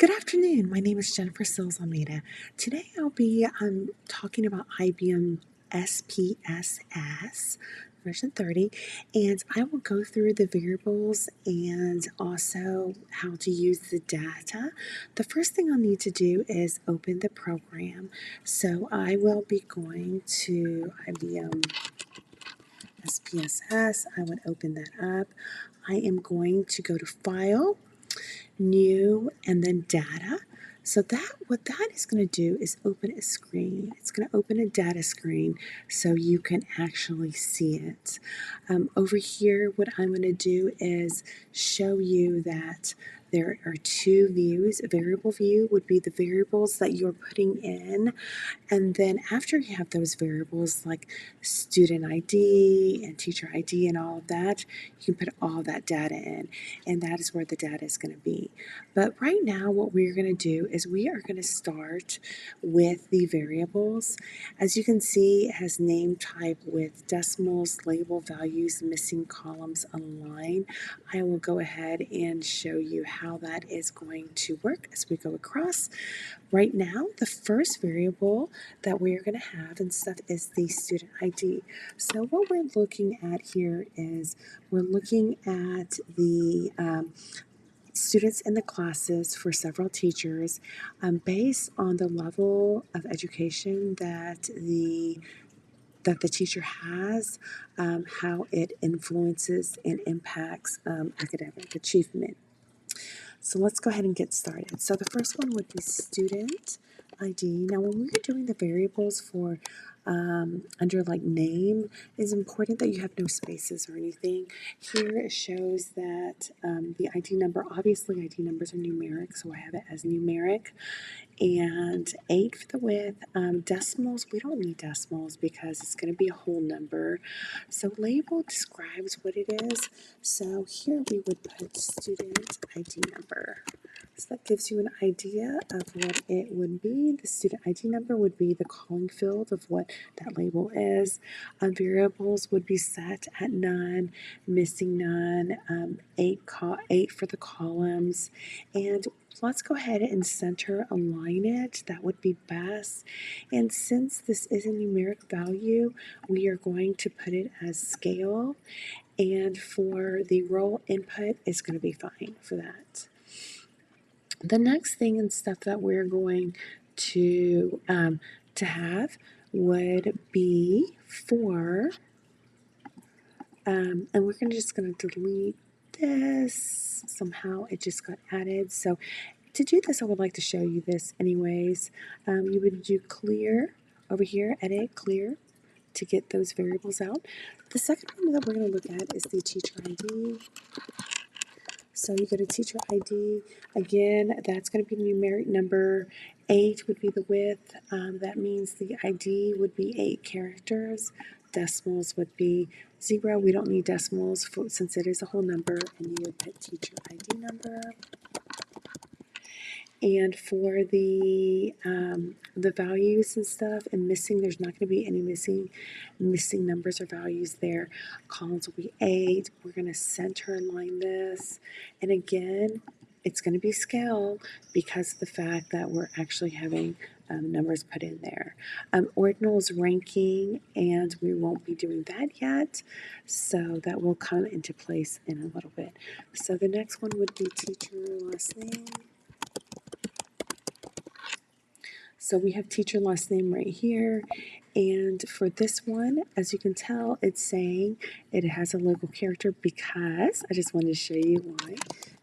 Good afternoon. My name is Jennifer Sills Almeida. Today I'll be talking about IBM SPSS version 30, and I will go through the variables and also how to use the data. The first thing I'll need to do is open the program. So I will be going to IBM SPSS. I would open that up. I am going to go to File, New, and then Data. So what that is going to do is open a screen. It's going to open a data screen so you can actually see it. Over here, what I'm going to do is show you that there are two views. A variable view would be the variables that you're putting in, and then after you have those variables like student ID and teacher ID and all of that, you can put all that data in, and that is where the data is going to be. But right now, what we're going to do is we are going to start with the variables. As you can see, it has name type with decimals, label values, missing columns, a line. I will go ahead and show you how that is going to work as we go across. Right now, the first variable that we're going to have and stuff is the student ID. So what we're looking at here is we're looking at the students in the classes for several teachers based on the level of education that the teacher has, how it influences and impacts academic achievement. So let's go ahead and get started. So the first one would be student ID. Now, when we're doing the variables for under like name, it's important that you have no spaces or anything. Here it shows that the ID number, obviously ID numbers are numeric, so I have it as numeric. And 8 for the width. Decimals, we don't need decimals because it's going to be a whole number. So label describes what it is. So here we would put student ID number. So that gives you an idea of what it would be. The student ID number would be the calling field of what that label is. Variables would be set at none, missing none, 8 for the columns. And let's go ahead and center align it. That would be best. And since this is a numeric value, we are going to put it as scale. And for the roll input, it's going to be fine for that. The next thing and stuff that we're going to have would be for, and we're just going to delete this. Somehow it just got added. So to do this, I would like to show you this anyways. You would do clear over here, edit, clear, to get those variables out. The second one that we're going to look at is the teacher ID. So you go to teacher ID. Again, that's going to be numeric number. 8 would be the width. That means the ID would be 8 characters. Decimals would be 0. We don't need decimals since it is a whole number. And you would put teacher ID number. And for the values and stuff and missing, there's not going to be any missing numbers or values there. Columns will be 8. We're going to center align this. And again, it's going to be scale because of the fact that we're actually having numbers put in there. Ordinals ranking, and we won't be doing that yet. So that will come into place in a little bit. So the next one would be teacher last name. So we have teacher last name right here. And for this one, as you can tell, it's saying it has a local character because, I just wanted to show you why,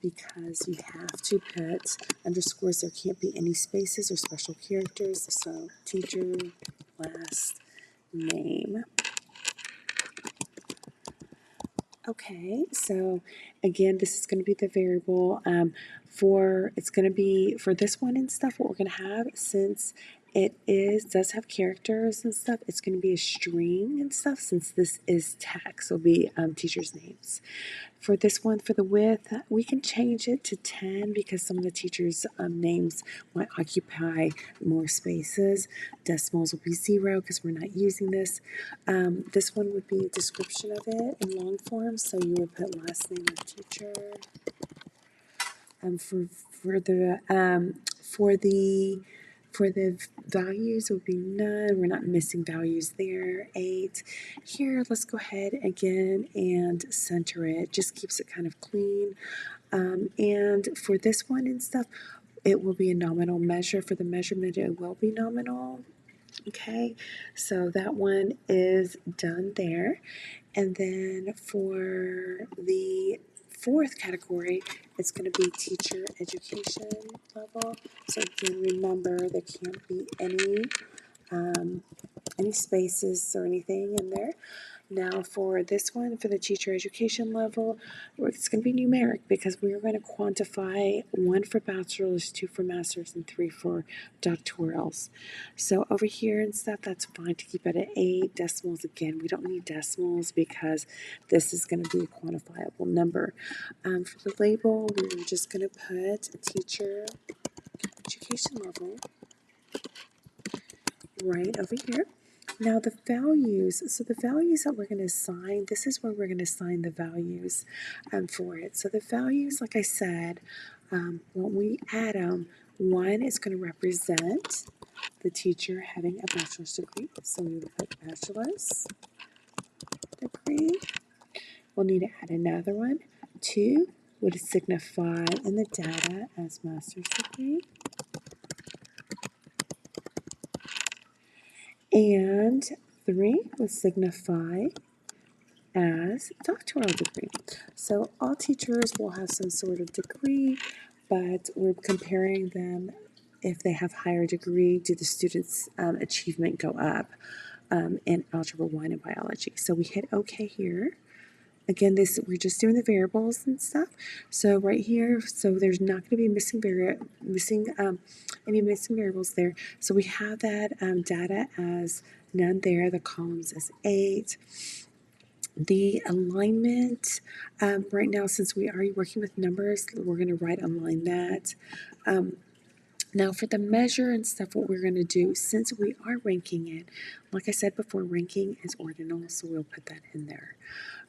because you have to put underscores. There can't be any spaces or special characters. So teacher last name. Okay, so again, this is going to be the variable it's going to be for this one and stuff. What we're going to have, since it does have characters and stuff, it's going to be a string and stuff. Since this is text, it'll be teachers' names. For this one, for the width, we can change it to 10 because some of the teachers' names might occupy more spaces. Decimals will be 0 because we're not using this. This one would be a description of it in long form, so you would put last name of teacher. For the values, it would be none. We're not missing values there. 8. Here, let's go ahead again and center it. Just keeps it kind of clean. And for this one and stuff, it will be a nominal measure. For the measurement, it will be nominal. Okay, so that one is done there. And then for the fourth category, it's going to be teacher education level. So again, remember there can't be any spaces or anything in there. Now for this one, for the teacher education level, it's going to be numeric because we're going to quantify 1 for bachelor's, 2 for master's, and 3 for doctorals. So over here and stuff, that's fine to keep it at 8. Decimals, again, we don't need decimals because this is going to be a quantifiable number. For the label, we're just going to put teacher education level right over here. Now the values, so the values that we're going to assign, this is where we're going to assign the values for it. So the values, like I said, when we add them, 1 is going to represent the teacher having a bachelor's degree. So we would put bachelor's degree. We'll need to add another one. 2 would signify in the data as master's degree. And 3 would signify as doctoral degree. So all teachers will have some sort of degree, but we're comparing them. If they have higher degree, do the students' achievement go up in Algebra 1 and biology? So we hit OK here. Again, we're just doing the variables and stuff. So right here, so there's not going to be any missing variables there. So we have that data as none there. The columns as 8. The alignment, right now, since we are working with numbers, we're going to right align that. Now for the measure and stuff, what we're going to do, since we are ranking it, like I said before, ranking is ordinal, so we'll put that in there.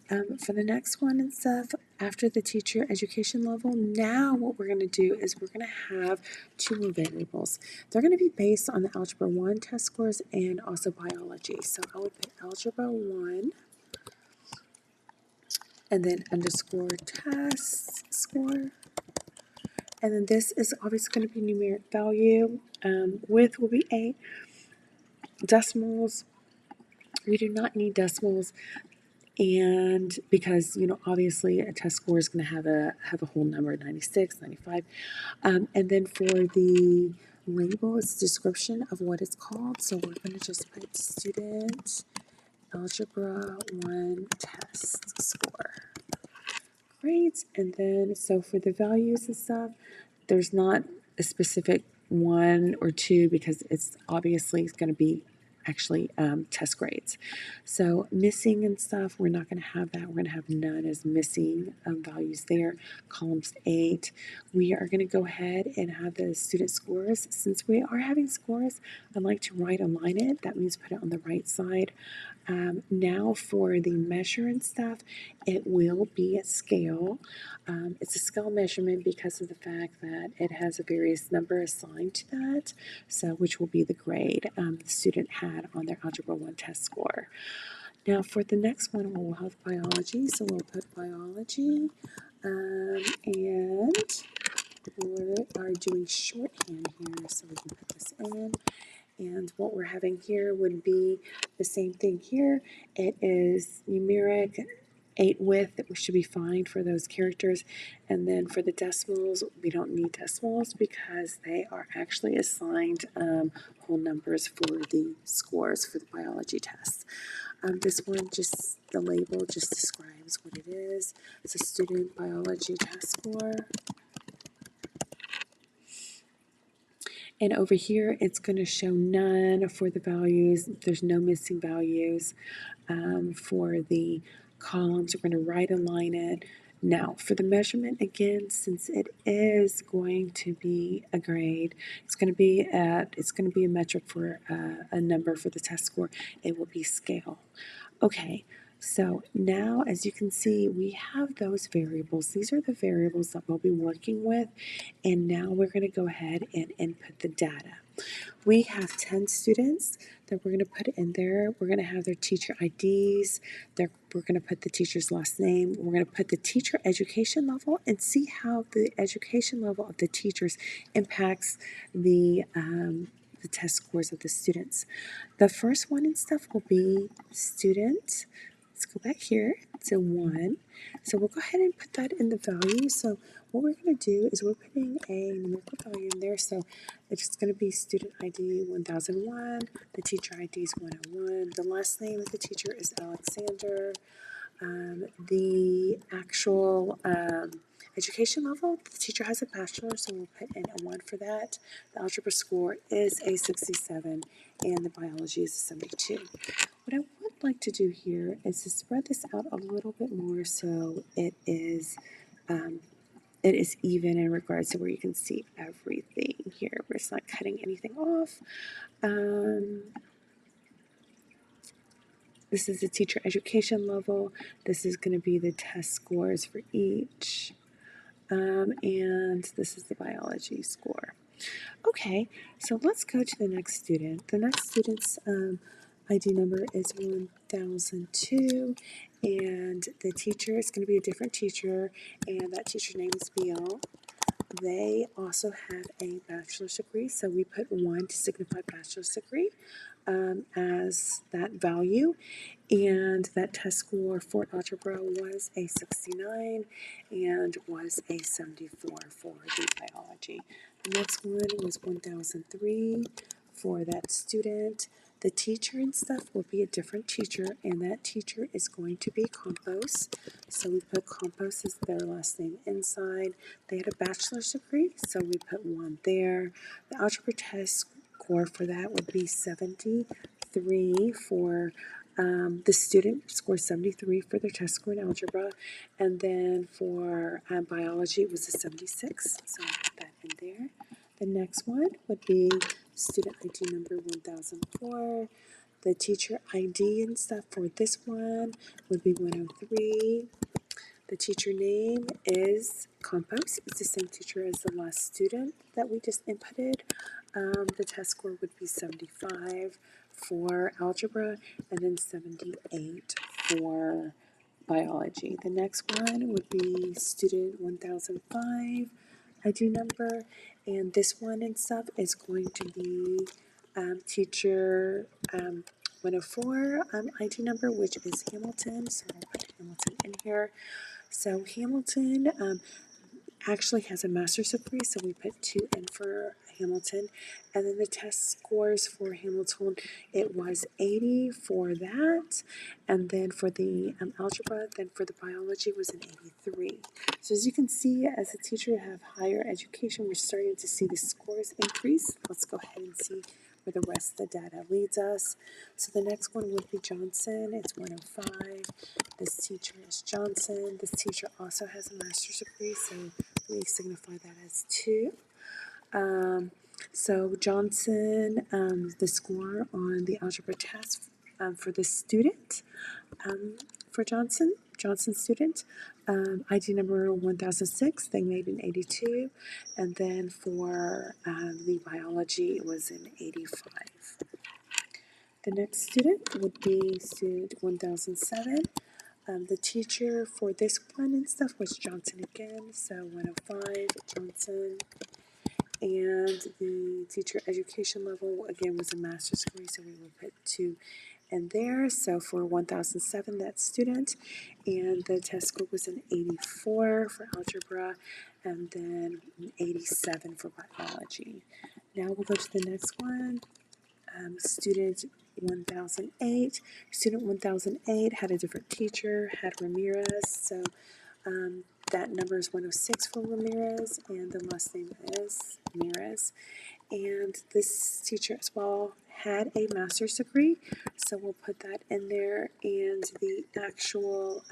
For the next one and stuff, after the teacher education level, now what we're going to do is we're going to have 2 more variables. They're going to be based on the Algebra 1 test scores and also biology. So I would put Algebra 1 and then underscore test score. And then this is obviously going to be numeric value. Width will be 8. Decimals, we do not need decimals. And because, obviously a test score is going to have a whole number, 96, 95. And then for the label, it's a description of what it's called. So we're going to just put student algebra 1 test score. Great. And then, so for the values and stuff, there's not a specific 1 or 2 because it's obviously going to be actually test grades. So missing and stuff, we're not going to have that. We're going to have none as missing values there. Columns 8. We are going to go ahead and have the student scores. Since we are having scores, I'd like to right align it. That means put it on the right side. Now for the measure and stuff, it will be a scale. It's a scale measurement because of the fact that it has a various number assigned to that, so which will be the grade the student had on their Algebra 1 test score. Now for the next one, we'll have biology, so we'll put biology, and we are doing shorthand here, so we can put this in. And what we're having here would be the same thing here. It is numeric, 8 width, which should be fine for those characters. And then for the decimals, we don't need decimals because they are actually assigned whole numbers for the scores for the biology test. This one, just the label just describes what it is. It's a student biology test score. And over here, it's going to show none for the values. There's no missing values for the columns. We're going to right align it. Now, for the measurement, again, since it is going to be a grade, it's going to be a metric for a number for the test score. It will be scale. Okay, So now, as you can see, we have those variables. These are the variables that we'll be working with. And now we're going to go ahead and input the data. We have 10 students that we're going to put in there. We're going to have their teacher IDs. We're going to put the teacher's last name. We're going to put the teacher education level and see how the education level of the teachers impacts the test scores of the students. The first one and stuff will be student. Let's go back here to 1. So we'll go ahead and put that in the value. So what we're going to do is we're putting a numerical value in there. So it's going to be student ID 1001. The teacher ID is 101. The last name of the teacher is Alexander. The actual education level, the teacher has a bachelor, so we'll put in a 1 for that. The algebra score is a 67, and the biology is a 72. What I would like to do here is to spread this out a little bit more so it is even in regards to where you can see everything here. We're just not cutting anything off. This is the teacher education level. This is going to be the test scores for each. And this is the biology score. Okay, so let's go to the next student. The next student's ID number is 1002, and the teacher is going to be a different teacher, and that teacher's name is Bill. They also have a bachelor's degree, so we put 1 to signify bachelor's degree as that value. And that test score for algebra was a 69 and was a 74 for the biology. The next one was 1003 for that student. The teacher and stuff will be a different teacher, and that teacher is going to be Compos. So we put Compos as their last name inside. They had a bachelor's degree, so we put 1 there. The algebra test score for that would be 73 for the student scored 73 for their test score in algebra, and then for biology it was a 76, so I'll put that in there. The next one would be student ID number 1004. The teacher ID and stuff for this one would be 103. The teacher name is Compos. It's the same teacher as the last student that we just inputted. The test score would be 75 for algebra and then 78 for biology. The next one would be student 1005 ID number, and this one and stuff is going to be teacher 104 ID number, which is Hamilton. So I'll put Hamilton in here. So Hamilton actually has a master's degree, so we put 2 in for Hamilton. And then the test scores for Hamilton, it was 80 for that. And then for the algebra, then for the biology was an 83. So as you can see, as a teacher you have higher education, we're starting to see the scores increase. Let's go ahead and see where the rest of the data leads us. So the next one would be Johnson. It's 105. This teacher is Johnson. This teacher also has a master's degree, so we signify that as 2. So Johnson, the score on the algebra test for the student, for Johnson student, ID number 1006, they made an 82, and then for the biology, it was an 85. The next student would be student 1007. The teacher for this one and stuff was Johnson again, so 105, Johnson. And the teacher education level, again, was a master's degree, so we will put 2 in there. So for 1007, that student. And the test score was an 84 for algebra, and then an 87 for biology. Now we'll go to the next one. Student 1008. Student 1008 had a different teacher, had Ramirez, so that number is 106 for Ramirez, and the last name is Ramirez. And this teacher as well had a master's degree, so we'll put that in there. And the actual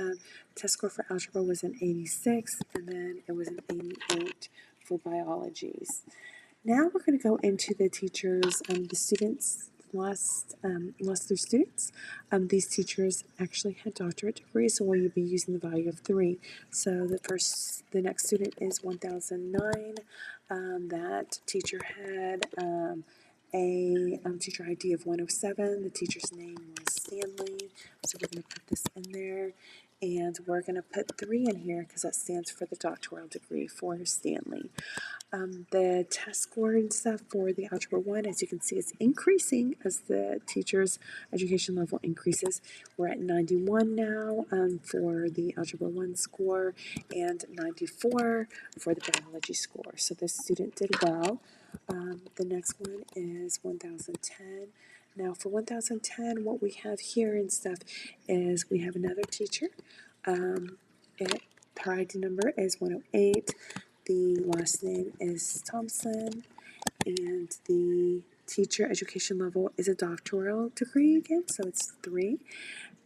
test score for algebra was an 86, and then it was an 88 for biologies. Now we're going to go into the teachers, the students lost their students. These teachers actually had doctorate degrees, so we'll be using the value of 3. So the next student is 1009. That teacher had a teacher ID of 107. The teacher's name was Stanley, so we're going to put this in there. And we're going to put 3 in here because that stands for the doctoral degree for Stanley. The test score and stuff for the Algebra 1, as you can see, is increasing as the teacher's education level increases. We're at 91 now for the Algebra 1 score and 94 for the biology score. So this student did well. The next one is 1010. Now for 1010, what we have here and stuff is we have another teacher. Her ID number is 108. The last name is Thompson, and the teacher education level is a doctoral degree again, so it's 3.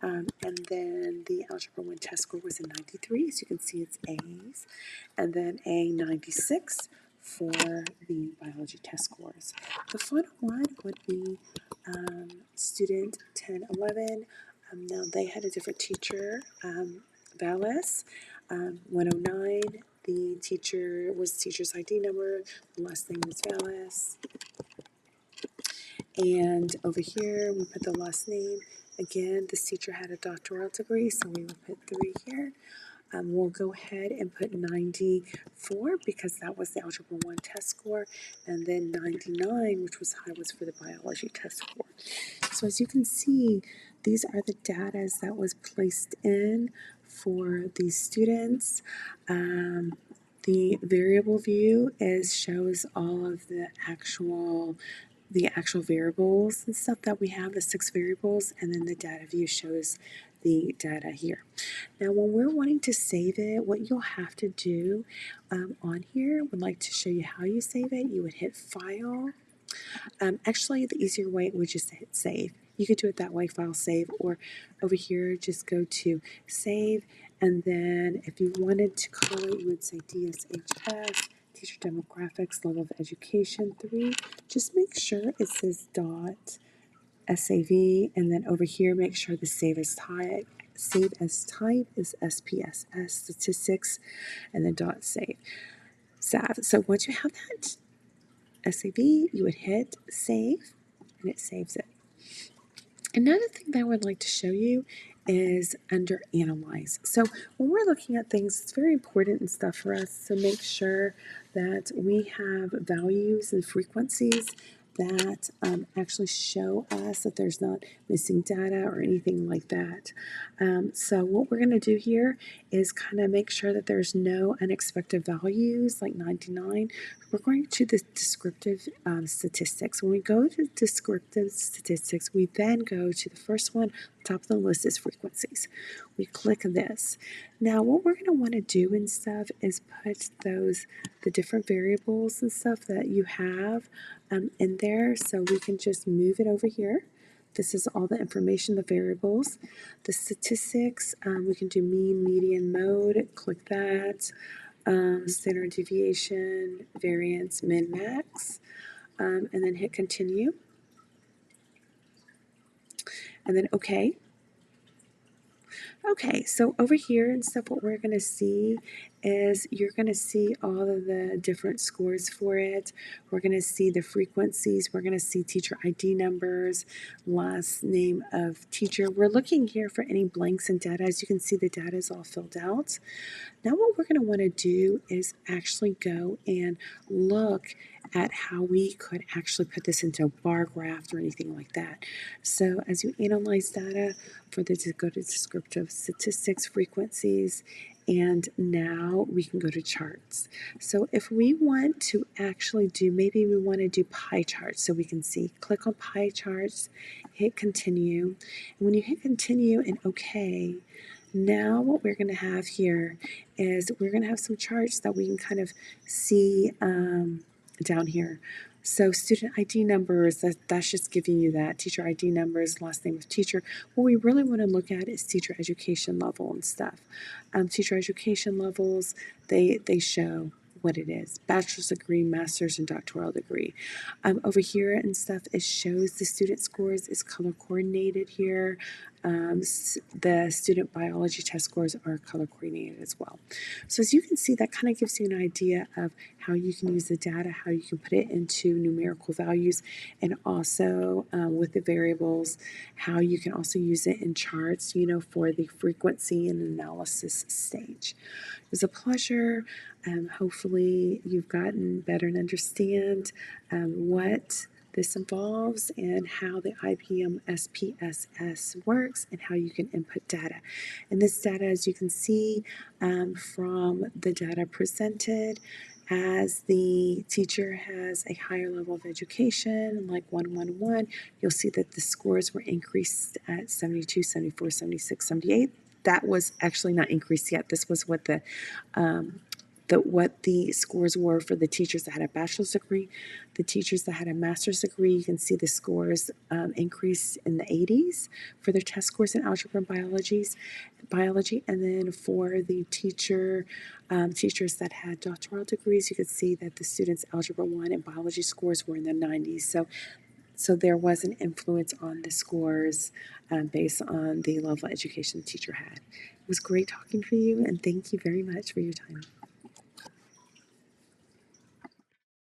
And then the Algebra 1 test score was a 93, so you can see it's A's, and then a 96 for the biology test scores. The final one would be student 1011. Now they had a different teacher, Vallis, 109. The teacher was teacher's ID number. The last name was Vallis. And over here, we put the last name. Again, this teacher had a doctoral degree, so we would put 3 here. We'll go ahead and put 94 because that was the Algebra 1 test score, and then 99, which was high, was for the biology test score. So as you can see, these are the data that was placed in for these students. The variable view shows all of the actual variables and stuff that we have, the 6 variables, and then the data view shows the data here. Now, when we're wanting to save it, what you'll have to do on here, would like to show you how you save it. You would hit File. Actually, the easier way would just hit Save. You could do it that way, File, Save, or over here, just go to Save, and then if you wanted to call it, you would say DSHS, Teacher Demographics, Level of Education 3. Just make sure it says dot SAV, and then over here, make sure the save as type is SPSS statistics, and then dot save. So once you have that SAV, you would hit save, and it saves it. Another thing that I would like to show you is under Analyze. So when we're looking at things, it's very important and stuff for us to make sure that we have values and frequencies that actually show us that there's not missing data or anything like that. So what we're going to do here is kind of make sure that there's no unexpected values like 99. We're going to the descriptive statistics. When we go to descriptive statistics, we then go to the first one, top of the list is frequencies. We click this. Now what we're going to want to do and stuff is put the different variables and stuff that you have in there, so we can just move it over here. This is all the information, the variables. The statistics, we can do mean, median, mode, click that. Standard deviation, variance, min, max, and then hit continue. And then OK. Okay, so over here and stuff, what we're going to see is you're going to see all of the different scores for it. We're going to see the frequencies. We're going to see teacher ID numbers, last name of teacher. We're looking here for any blanks in data. As you can see, the data is all filled out. Now what we're going to want to do is actually go and look at how we could actually put this into a bar graph or anything like that. So as you analyze data, go to descriptive statistics, frequencies, and now we can go to charts. So if we want to actually maybe we want to do pie charts so we can see, click on pie charts, hit continue. And when you hit continue and OK, now what we're going to have here is we're going to have some charts that we can kind of see down here. So student ID numbers, that's just giving you that. Teacher ID numbers, last name of teacher. What we really want to look at is teacher education level and stuff. Teacher education levels, they show what it is: bachelor's degree, master's, and doctoral degree. Over here and stuff, it shows the student scores. It's color coordinated here. The student biology test scores are color coordinated as well. So as you can see, that kind of gives you an idea of how you can use the data, how you can put it into numerical values, and also with the variables, how you can also use it in charts, for the frequency and analysis stage. It was a pleasure. Hopefully you've gotten better and understand what this involves and how the IBM SPSS works and how you can input data. And this data, as you can see from the data presented, as the teacher has a higher level of education, like 111, you'll see that the scores were increased at 72, 74, 76, 78. That was actually not increased yet. This was what what the scores were for the teachers that had a bachelor's degree. The teachers that had a master's degree, you can see the scores increased in the 80s for their test scores in algebra and biology. And then for the teachers that had doctoral degrees, you could see that the students' algebra 1 and biology scores were in the 90s. So there was an influence on the scores based on the level of education the teacher had. It was great talking to you, and thank you very much for your time.